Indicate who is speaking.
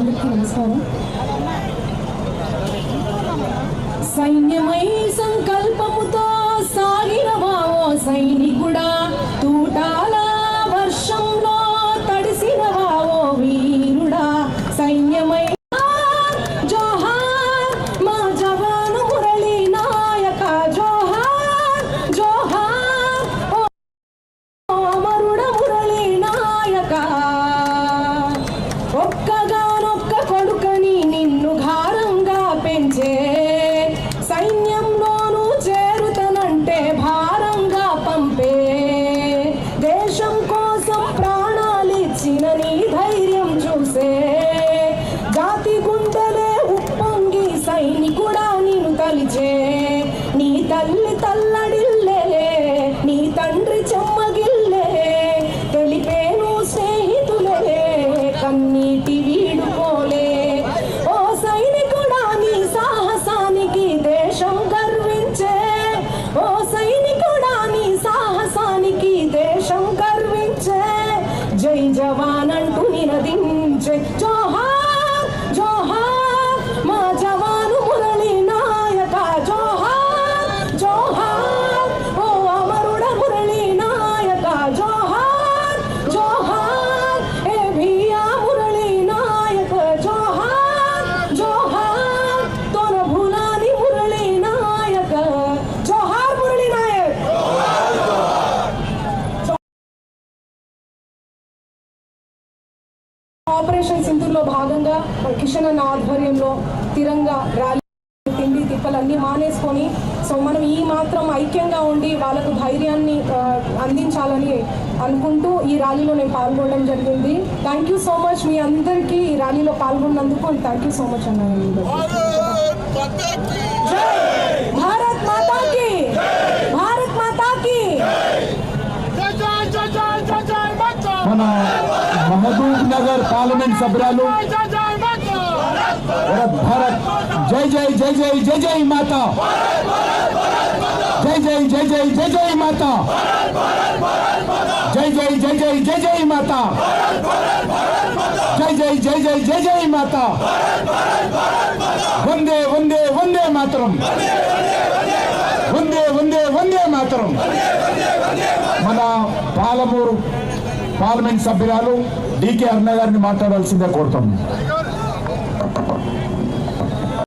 Speaker 1: అందరికీ నమస్కారం. సైన్యమై సంకల్పముతో సాగినవా ఓ సైనికుడా, తూటాల వర్షంలో తడిసినవా ఓ వీరుడా. సైన్యమై జోహార్ మా జవాను మురళీ నాయక, జోహార్ జోహార్ ఓ అమరుడ మురళీ నాయక. ఒక్కగానొక్క కొడుకని నిన్ను ఘారంగా పెంచే, సైన్యంలోనూ చేరుతనంటే భారంగా పంపే, దేశం కోసం ప్రాణాలిచ్చిన నీ ధైర్యం చూసే, జాతి గుండెలే ఉప్పొంగి సైనికుడా నిన్ను తలిచే. నీ తల్లి తల్లడిల్లే, నీ తండ్రి చెమ్మగిల్లే, తెలిపేను స్నేహితులే కన్నీటి వీడుకోలే. ఓ సైనికుడా నీ సాహసానికి దేశం గర్వించే, ఓ సైనికుడా నీ సాహసానికి దేశం గర్వించే. జై జవాన్ అంటూ నినదించే, జోహార్ జోహార్ మా జవాను మురళీ నాయక, జోహార్ జోహార్ ఓ అమరుడ మురళీ నాయక, జోహార్ జోహార్ ఏ భియా మురళీ నాయక, జోహార్ జోహార్ తోన భూలాని మురళీ నాయక, జోహార్ మురళీ నాయక్. ఆపరేషన్ సింధూర్లో భాగంగా కిషన్ అన్న ఆధ్వర్యంలో తిరంగా ర్యాలీ, తిండి తిప్పలన్నీ మానేసుకొని సో మనం ఈ మాత్రం ఐక్యంగా ఉండి వాళ్ళకు ధైర్యాన్ని అందించాలని అనుకుంటూ ఈ ర్యాలీలో నేను పాల్గొనడం జరిగింది. థ్యాంక్ యూ సో మచ్ మీ అందరికీ ఈ ర్యాలీలో పాల్గొన్నందుకు. థ్యాంక్ యూ సో మచ్ అన్న. భారత్ మాతాకి, భారత్ మాతాకి.
Speaker 2: మన మహబూబ్ నగర్ పార్లమెంట్ సభ్యురాలు భారత్ జై జై జై జై జై జై మాతా, జై జై జై జై జై జై మాతా, జై జై జై జై జై జై మాతా, జై జై జై జై జై జై మాతా. వందే వందే వందే మాతరం, వందే వందే వందే మాతరం. మన పాలమూరు పార్లమెంట్ సభ్యురాలు డికే అరుణ గారిని మాట్లాడాల్సిందే కోరుతాం.